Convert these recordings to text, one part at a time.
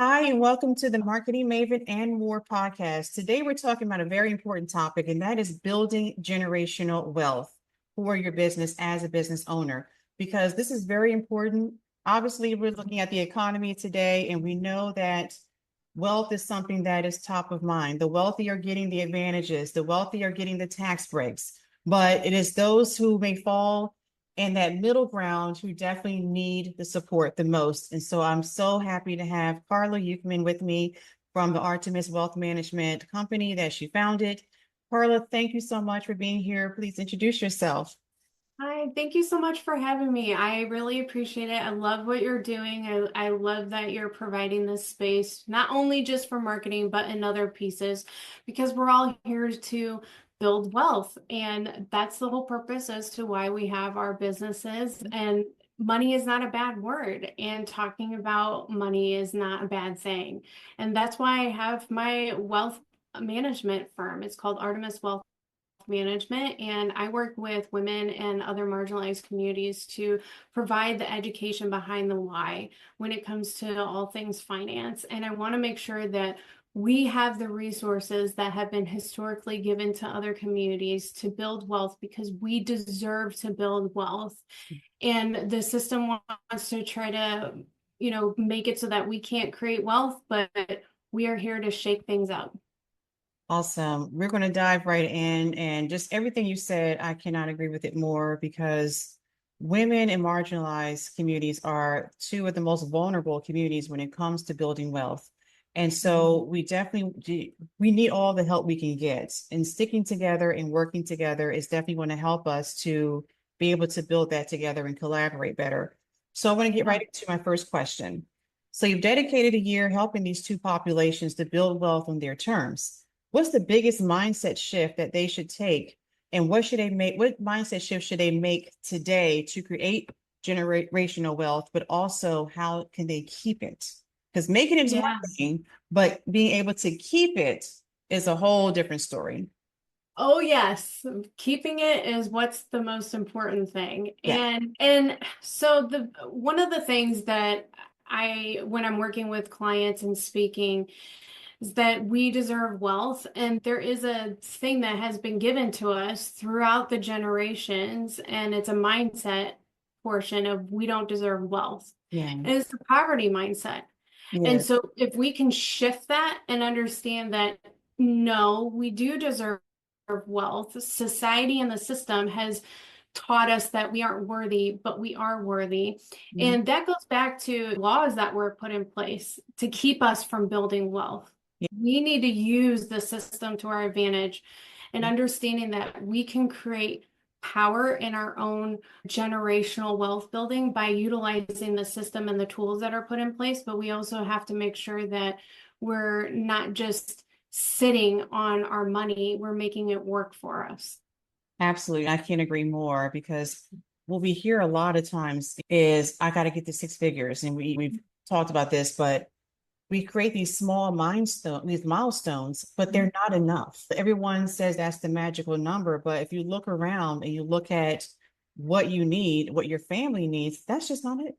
Hi, and welcome to the Marketing Maven and More podcast. Today, we're talking about a very important topic, and that is building generational wealth for your business as a business owner, because this is very important. Obviously, we're looking at the economy today, and we know that wealth is something that is top of mind. The wealthy are getting the advantages, the wealthy are getting the tax breaks, but it is those who may fall and that middle ground who definitely need the support the most. And so I'm so happy to have Karla Ukman with me from the Artemis Wealth Management company that she founded. Karla, thank you so much for being here. Please introduce yourself. Hi, thank you so much for having me. I really appreciate it. I love what you're doing. I love that you're providing this space, not only just for marketing, but in other pieces, because we're all here to build wealth. And that's the whole purpose as to why we have our businesses. And money is not a bad word, and talking about money is not a bad thing. And that's why I have my wealth management firm. It's called Artemis Wealth Management, and I work with women and other marginalized communities to provide the education behind the why when it comes to all things finance. And I want to make sure that we have the resources that have been historically given to other communities to build wealth, because we deserve to build wealth. And the system wants to try to, make it so that we can't create wealth, but we are here to shake things up. Awesome. We're going to dive right in, and just everything you said, I cannot agree with it more, because women in marginalized communities are two of the most vulnerable communities when it comes to building wealth. And so we need all the help we can get, and sticking together and working together is definitely going to help us to be able to build that together and collaborate better. So I want to get right into my first question. So you've dedicated a year helping these two populations to build wealth on their terms. What's the biggest mindset shift that they should take? And what should they make? What mindset shift should they make today to create generational wealth, but also how can they keep it? Because making it is one Yeah. thing, but being able to keep it is a whole different story. Oh yes, keeping it is what's the most important thing. Yeah. And so the one of the things that I when I'm working with clients and speaking is that we deserve wealth, and there is a thing that has been given to us throughout the generations, and it's a mindset portion of we don't deserve wealth. Yeah. And it's the poverty mindset. And Yes. so if we can shift that and understand that no, we do deserve wealth. Society and the system has taught us that we aren't worthy, but we are worthy. Mhm. And that goes back to laws that were put in place to keep us from building wealth. Yeah. We need to use the system to our advantage, and understanding that we can create power in our own generational wealth building by utilizing the system and the tools that are put in place. But we also have to make sure that we're not just sitting on our money, we're making it work for us. Absolutely. I can't agree more, because what we hear a lot of times is, I got to get to six figures. And we've talked about this, but we create these milestones, but they're not enough. Everyone says that's the magical number, but if you look around and you look at what you need, what your family needs, that's just not it.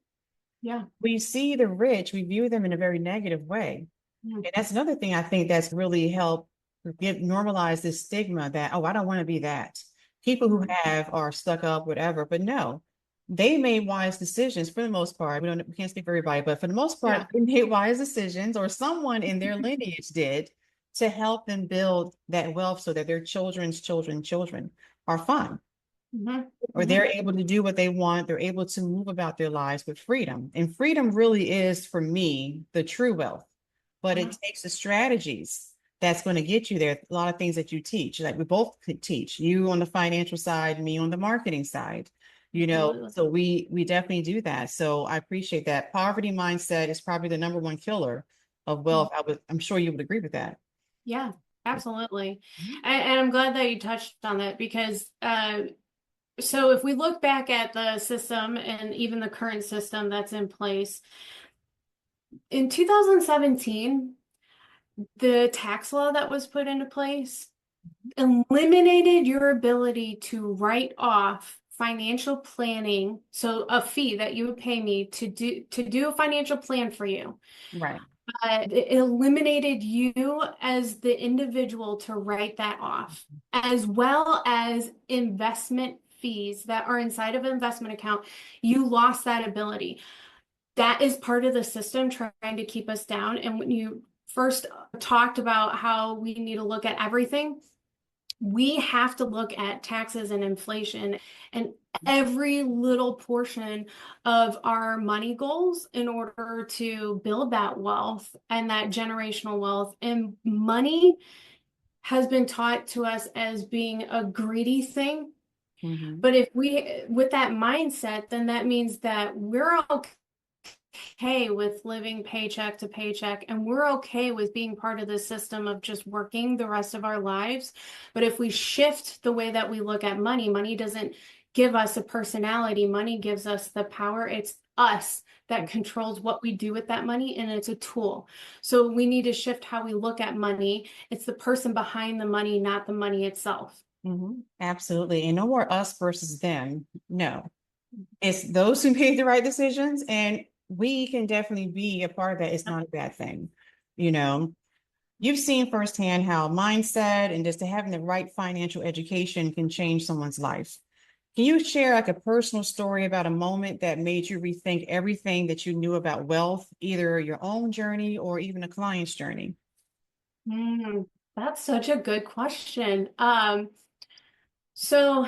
Yeah. We see the rich, we view them in a very negative way. Yeah. And that's another thing I think that's really helped normalize this stigma that, oh, I don't want to be that. People who have are stuck up, whatever, but no, they made wise decisions for the most part. We can't speak for everybody, but for the most part, Yeah. they made wise decisions, or someone in their lineage did, to help them build that wealth so that their children are fine, Mhm. or they're able to do what they want. They're able to move about their lives with freedom. And freedom really is, for me, the true wealth. But it Yeah. takes the strategies that's going to get you there. A lot of things that you teach, like we both could teach, you on the financial side, me on the marketing side, Absolutely. so we definitely do that. So I appreciate that. Poverty mindset is probably the number one killer of wealth. I'm sure you would agree with that. Yeah, absolutely. And I'm glad that you touched on that, because so if we look back at the system and even the current system that's in place, in 2017, the tax law that was put into place eliminated your ability to write off financial planning, so a fee that you would pay me to do a financial plan for you. Right. It eliminated you as the individual to write that off, as well as investment fees that are inside of an investment account. You lost that ability. That is part of the system trying to keep us down. And when you first talked about how we need to look at everything, we have to look at taxes and inflation and every little portion of our money goals in order to build that wealth and that generational wealth. And money has been taught to us as being a greedy thing. Mhm. But if we, with that mindset, then that means that we're okay with living paycheck to paycheck, and we're okay with being part of the system of just working the rest of our lives. But if we shift the way that we look at money, money doesn't give us a personality. Money gives us the power. It's us that controls what we do with that money, and it's a tool. So we need to shift how we look at money. It's the person behind the money, not the money itself. Absolutely. And no more us versus them. No, it's those who made the right decisions, and we can definitely be a part of that. It's not a bad thing. You know, you've seen firsthand how mindset and just having the right financial education can change someone's life. Can you share like a personal story about a moment that made you rethink everything that you knew about wealth, either your own journey or even a client's journey? Mm, that's such a good question. So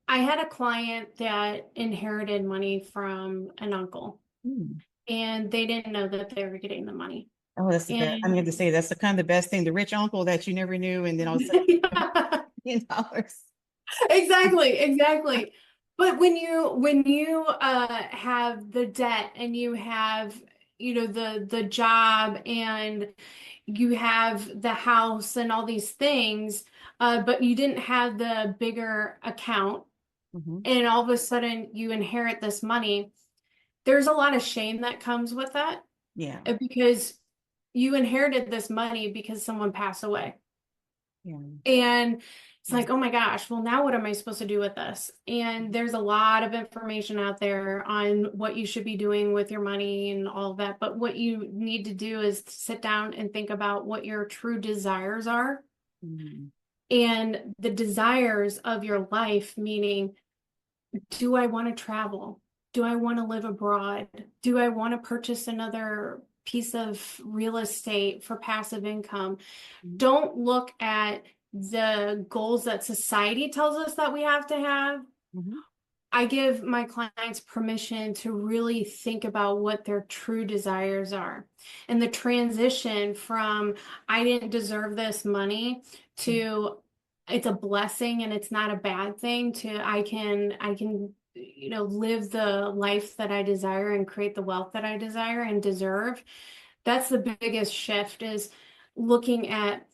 I had a client that inherited money from an uncle, Hmm. and they didn't know that they were getting the money. Oh, that's the best. I'm going to And say that's the kind of the best thing. The rich uncle that you never knew, and then all of a sudden, yeah, $1 million. exactly, exactly. But when you have the debt and you have the job and you have the house and all these things, but you didn't have the bigger account, Mhm. and all of a sudden you inherit this money, there's a lot of shame that comes with that, Yeah. because you inherited this money because someone passed away. Yeah. And it's Mhm. like, oh my gosh, well, now what am I supposed to do with this? And there's a lot of information out there on what you should be doing with your money and all of that. But what you need to do is sit down and think about what your true desires are. Mhm. And the desires of your life, meaning, do I want to travel? Do I want to live abroad? Do I want to purchase another piece of real estate for passive income? Mhm. Don't look at the goals that society tells us that we have to have. Mhm. I give my clients permission to really think about what their true desires are. And the transition from I didn't deserve this money to it's a blessing and it's not a bad thing to I can live the life that I desire and create the wealth that I desire and deserve. That's the biggest shift, is looking at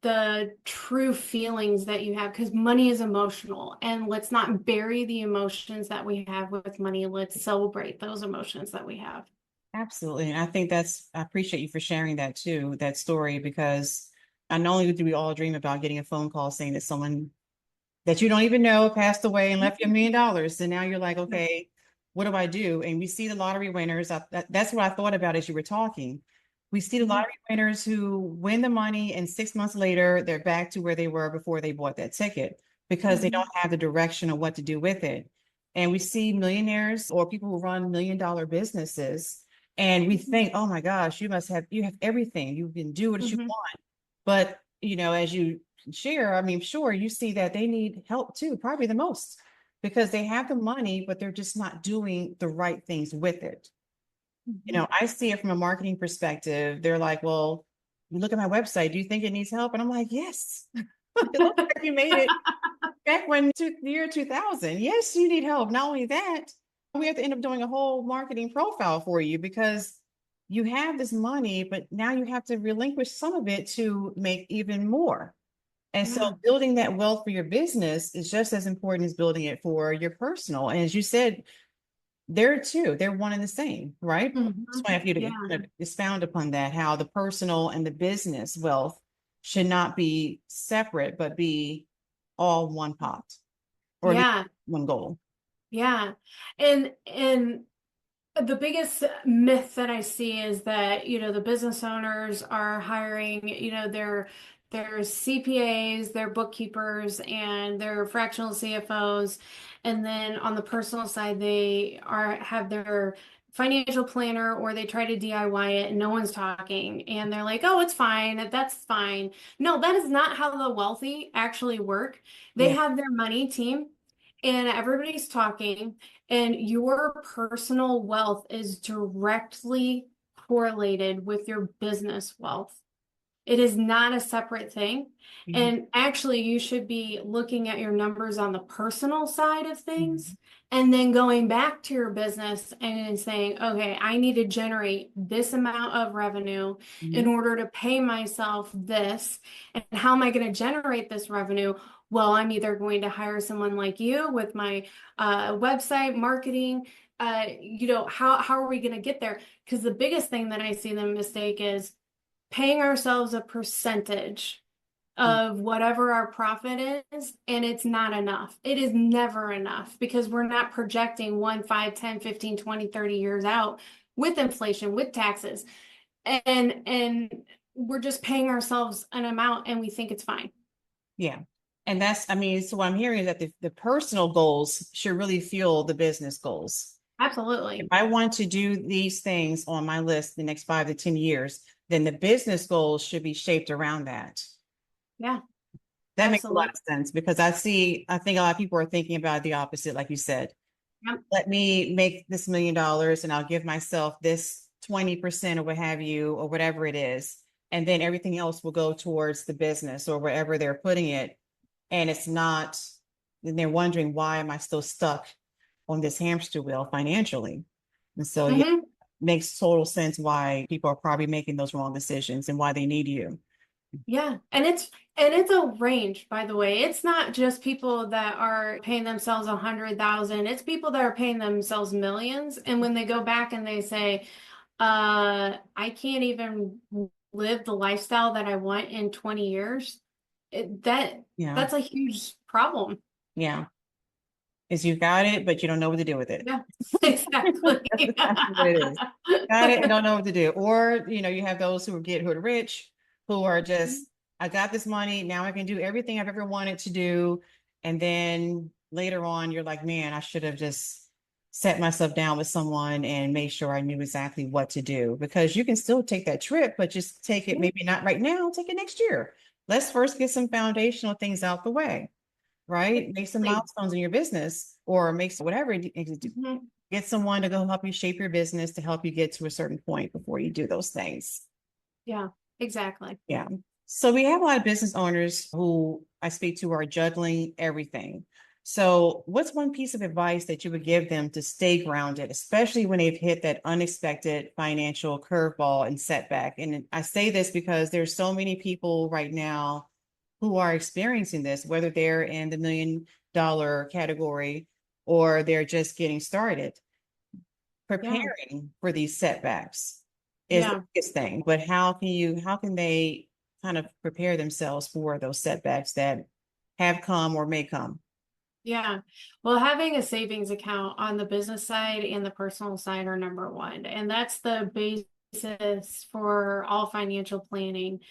the true feelings that you have, because money is emotional, and let's not bury the emotions that we have with money. Let's celebrate those emotions that we have. Absolutely. And I think I appreciate you for sharing that too, that story, because not only do we all dream about getting a phone call saying that someone that you don't even know passed away and left you $1 million. And now you're like, okay, what do I do? And we see the lottery winners. That's what I thought about as you were talking. We see the Mhm. lottery winners who win the money, and 6 months later, they're back to where they were before they bought that ticket because they Mhm. don't have the direction of what to do with it. And we see millionaires or people who run $1 million businesses, and we think, oh my gosh, you have everything. You can do what you Mhm. want. But, as you share, I mean, sure, you see that they need help too, probably the most, because they have the money, but they're just not doing the right things with it. Mhm. I see it from a marketing perspective. They're like, well, you look at my website, do you think it needs help? And I'm like, yes. It looks like you made it back when the year 2000. Yes, you need help. Not only that, we have to end up doing a whole marketing profile for you because you have this money, but now you have to relinquish some of it to make even more. And so Yeah. building that wealth for your business is just as important as building it for your personal. And as you said, they're one and the same, right? So I Mhm. have you to Yeah. kind of expound upon that, how the personal and the business wealth should not be separate, but be all one pot, or at least Yeah. one goal. Yeah. And The biggest myth that I see is that, the business owners are hiring, their CPAs, their bookkeepers, and their fractional CFOs. And then on the personal side, they have their financial planner, or they try to DIY it and no one's talking. And they're like, oh, it's fine. That's fine. No, that is not how the wealthy actually work. They Yeah. have their money team and everybody's talking, and your personal wealth is directly correlated with your business wealth. It is not a separate thing. Mhm. And actually, you should be looking at your numbers on the personal side of things Mhm. and then going back to your business and saying, okay, I need to generate this amount of revenue in Mhm. order to pay myself this. And how am I going to generate this revenue? Well, I'm either going to hire someone like you with my website marketing. How are we going to get there? Because the biggest thing that I see the mistake is paying ourselves a percentage Mhm. of whatever our profit is, and it's not enough. It is never enough because we're not projecting 1, 5, 10, 15, 20, 30 years out with inflation, with taxes. And we're just paying ourselves an amount and we think it's fine. Yeah. And I mean, so what I'm hearing is that the personal goals should really fuel the business goals. If Absolutely. I want to do these things on my list the next 5 to 10 years, then the business goals should be shaped around that. Yeah, That makes a lot of absolutely. sense because I think a lot of people are thinking about the opposite, like you said. Yep. Let me make this $1 million and I'll give myself this 20% or what have you, or whatever it is. And then everything else will go towards the business or wherever they're putting it. And it's not, then they're wondering, why am I still stuck on this hamster wheel financially? And so, yeah, Hmm. makes total sense why people are probably making those wrong decisions and why they need you. Yeah, and it's a range, by the way. It's not just people that are paying themselves 100,000. It's people that are paying themselves millions. And when they go back and they say, I can't even live the lifestyle that I want in 20 years, it, that Yeah. that's a huge problem. Yeah. Is you've got it, but you don't know what to do with it. Yeah, exactly. That's exactly what it is. Got it and don't know what to do. Or, you have those who are rich, who are just, I got this money, now I can do everything I've ever wanted to do. And then later on, you're like, man, I should have just set myself down with someone and made sure I knew exactly what to do. Because you can still take that trip, but just take it, maybe not right now, take it next year. Let's first get some foundational things out the way, right? Make some Exactly. milestones in your business or make whatever Mhm. get someone to go help you shape your business to help you get to a certain point before you do those things. Yeah, exactly. Yeah. So we have a lot of business owners who I speak to are juggling everything. So what's one piece of advice that you would give them to stay grounded, especially when they've hit that unexpected financial curveball and setback? And I say this because there's so many people right now who are experiencing this, whether they're in the $1 million category or they're just getting started. Yeah, Preparing for these setbacks is the yeah. biggest thing, but how can they kind of prepare themselves for those setbacks that have come or may come? Yeah. Well, having a savings account on the business side and the personal side are number one. And that's the basis for all financial planning.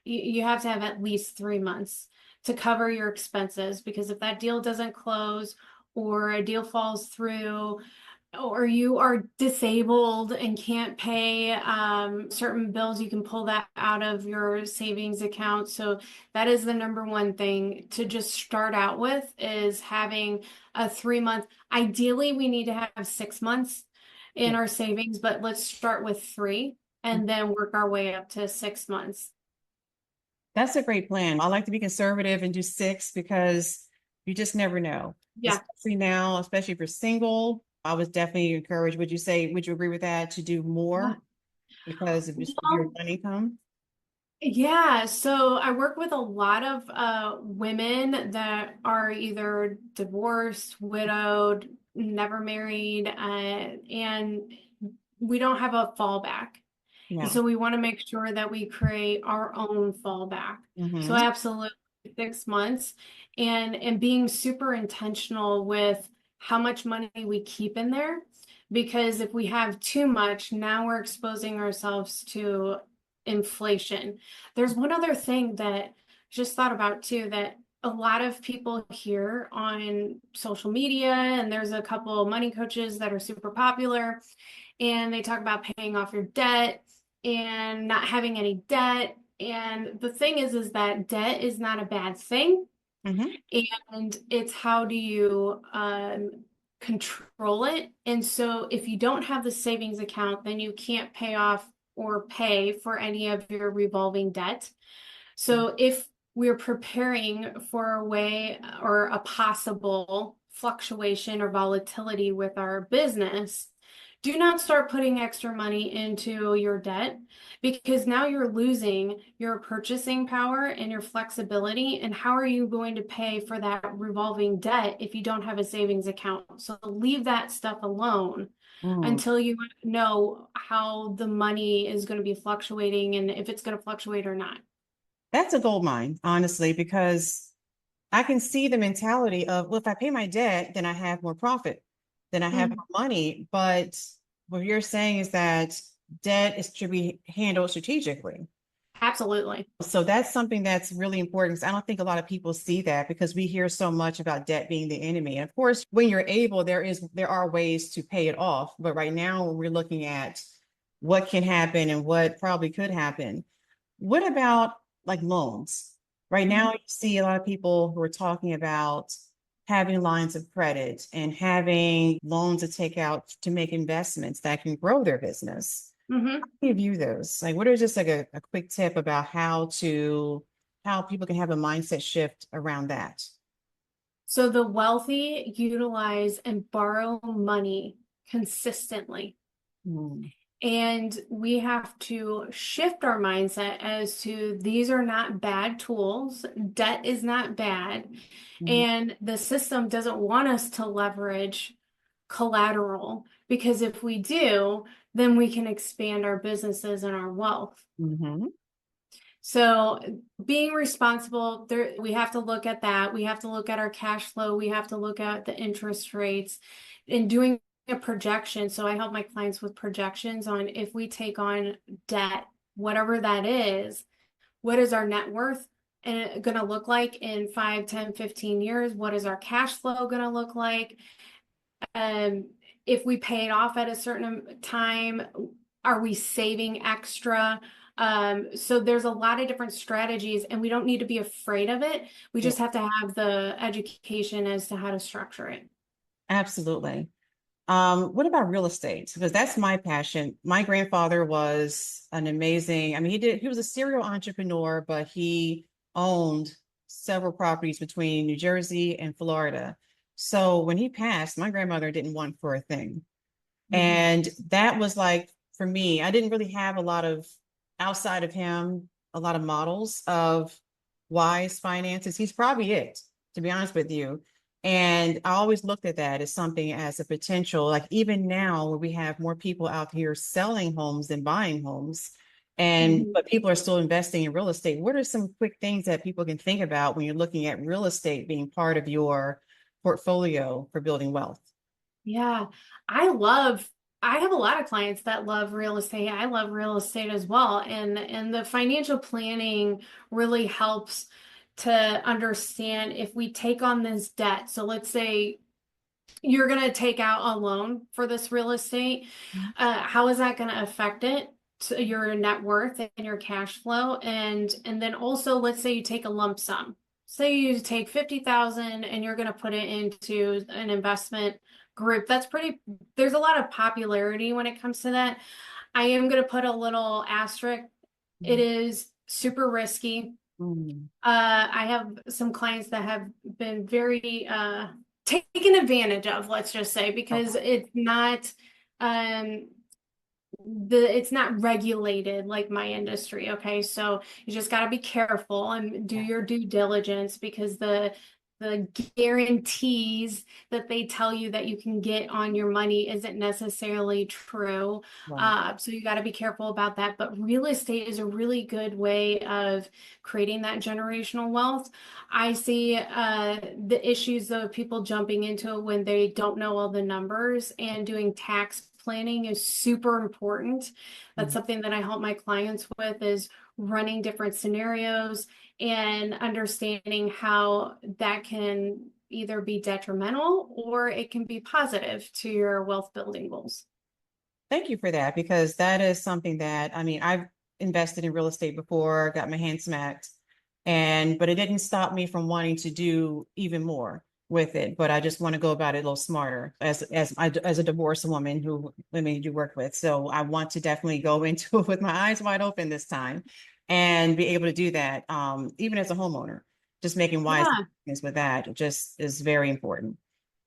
You have to have at least 3 months to cover your expenses, because if that deal doesn't close or a deal falls through, or you are disabled and can't pay certain bills, you can pull that out of your savings account. So that is the number one thing to just start out with, is having a 3 month. Ideally, we need to have 6 months in Yeah, our savings, but let's start with three and then work our way up to 6 months. that's a great plan. I like to be conservative and do six because you just never know, Yeah. especially now, especially if you're single. I was definitely encouraged. Would you agree with that, to do Yeah. more because of your Well, income? yeah, so I work with a lot of women that are either divorced, widowed, never married, and we don't have a fallback. And Yeah. so we want to make sure that we create our own fallback. So Hmm. absolutely 6 months, and being super intentional with how much money we keep in there, because if we have too much, now we're exposing ourselves to inflation. There's one other thing that I just thought about too, that a lot of people hear on social media, and there's a couple money coaches that are super popular, and they talk about paying off your debt and not having any debt. And the thing is that debt is not a bad thing. Mhm. And it's how do you control it. And so if you don't have the savings account, then you can't pay off or pay for any of your revolving debt. So if we're preparing for a way or a possible fluctuation or volatility with our business, do not start putting extra money into your debt, because now you're losing your purchasing power and your flexibility. And how are you going to pay for that revolving debt if you don't have a savings account? So leave that stuff alone Mm. until you know how the money is going to be fluctuating and if it's going to fluctuate or not. That's a gold mine, honestly, because I can see the mentality of, well, if I pay my debt, then I have more profit, then I have Mhm. more money. But what you're saying is that debt is to be handled strategically. Absolutely. So that's something that's really important because I don't think a lot of people see that because we hear so much about debt being the enemy. And of course, when you're able, there are ways to pay it off. But right now, we're looking at what can happen and what probably could happen. What about like loans? Right now, Mhm. you see a lot of people who are talking about having lines of credit and having loans to take out to make investments that can grow their business. Mhm. Do you view those? Like, what is just like a quick tip about how people can have a mindset shift around that? So the wealthy utilize and borrow money consistently. Mm, And we have to shift our mindset as to these are not bad tools. Debt is not bad. mhm, And the system doesn't want us to leverage collateral, because if we do, then we can expand our businesses and our wealth. mhm, So being responsible, there we have to look at that. We have to look at our cash flow. We have to look at the interest rates and doing a projection. So I help my clients with projections on if we take on debt, whatever that is, what is our net worth and going to look like in 5, 10, 15 years? What is our cash flow going to look like? Um, if we pay it off at a certain time, are we saving extra? So there's a lot of different strategies, and we don't need to be afraid of it. We yeah, just have to have the education as to how to structure it. absolutely. What about real estate? Because that's my passion. My grandfather was an amazing, I mean, he was a serial entrepreneur, but he owned several properties between New Jersey and Florida. So when he passed, my grandmother didn't want for a thing. Mhm. And that was like, for me, I didn't really have a lot of, outside of him, a lot of models of wise finances. He's probably it, to be honest with you. And I always looked at that as something as a potential, like even now where we have more people out here selling homes than buying homes. And Mhm. but people are still investing in real estate. What are some quick things that people can think about when you're looking at real estate being part of your portfolio for building wealth? Yeah, I love, I have a lot of clients that love real estate. I love real estate as well. And the financial planning really helps to understand if we take on this debt. So let's say you're going to take out a loan for this real estate. How is that going to affect it? To your net worth and your cash flow, and then also let's say you take a lump sum. Say you take 50,000 and you're going to put it into an investment group. That's pretty, there's a lot of popularity when it comes to that. I am going to put a little asterisk. It is super risky. Mm, I have some clients that have been very taken advantage of, let's just say, because okay. um it's not regulated like my industry. Okay, so you just got to be careful and do your due diligence, because the guarantees that they tell you that you can get on your money isn't necessarily true. Right. So you got to be careful about that. But real estate is a really good way of creating that generational wealth. I see the issues of people jumping into it when they don't know all the numbers, and doing tax planning is super important. That's Mhm. something that I help my clients with, is running different scenarios and understanding how that can either be detrimental or it can be positive to your wealth building goals. Thank you for that, because that is something that, I mean, I've invested in real estate before, got my hand smacked, but it didn't stop me from wanting to do even more with it. But I just want to go about it a little smarter as a divorced woman who women do work with. So I want to definitely go into it with my eyes wide open this time and be able to do that. Even as a homeowner, just making wise Yeah. decisions with that just is very important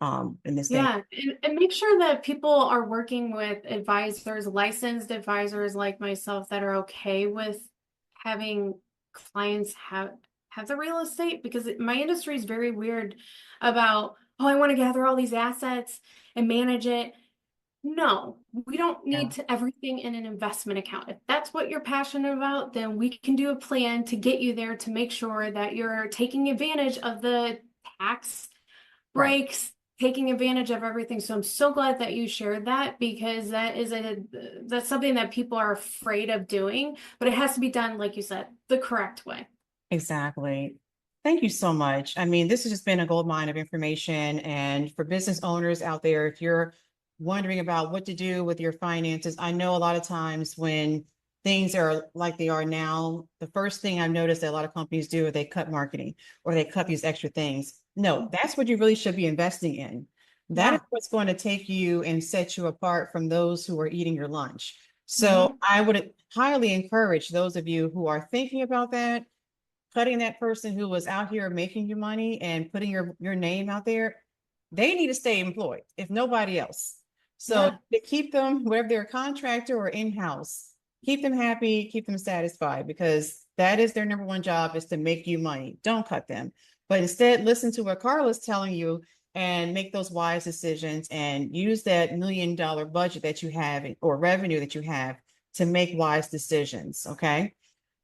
in this day. Yeah, and make sure that people are working with advisors, licensed advisors like myself, that are okay with having clients have the real estate, because my industry is very weird about, oh, I want to gather all these assets and manage it. No, we don't Yeah. need to everything in an investment account. If that's what you're passionate about, then we can do a plan to get you there, to make sure that you're taking advantage of the tax Right. breaks, taking advantage of everything. So I'm so glad that you shared that, because that's something that people are afraid of doing, but it has to be done, like you said, the correct way. Exactly. Thank you so much. I mean, this has just been a gold mine of information. And for business owners out there, if you're wondering about what to do with your finances, I know a lot of times when things are like they are now, the first thing I've noticed that a lot of companies do is they cut marketing or they cut these extra things. No, that's what you really should be investing in. That is Yeah. what's going to take you and set you apart from those who are eating your lunch. So Hmm. I would highly encourage those of you who are thinking about that, cutting that person who was out here making you money and putting your name out there, they need to stay employed, if nobody else. So Yeah. to keep them, whether they're a contractor or in-house, keep them happy, keep them satisfied, because that is their number one job, is to make you money. Don't cut them. But instead, listen to what Karla's telling you and make those wise decisions and use that $1 million budget that you have or revenue that you have to make wise decisions. Okay.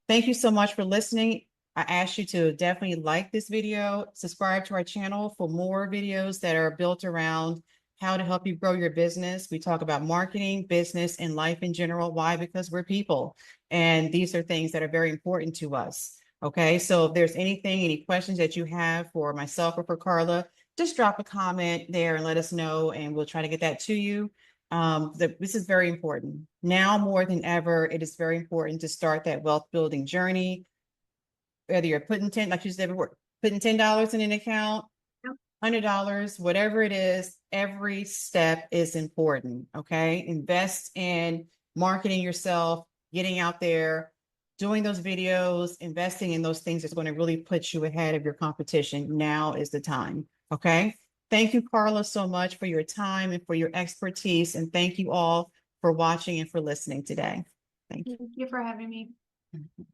Thank you so much for listening. I ask you to definitely like this video, subscribe to our channel for more videos that are built around how to help you grow your business. We talk about marketing, business, and life in general. Why? Because we're people, and these are things that are very important to us. Okay, so if there's any questions that you have for myself or for Karla, just drop a comment there and let us know, and we'll try to get that to you. This is very important. Now more than ever, it is very important to start that wealth building journey. Whether you're putting 10, like you said before, putting $10 in an account, $100, whatever it is, every step is important. Okay. Invest in marketing yourself, getting out there, doing those videos, investing in those things that's going to really put you ahead of your competition. Now is the time. Okay. Thank you, Karla, so much for your time and for your expertise. And thank you all for watching and for listening today. Thank Thank you for having me. you.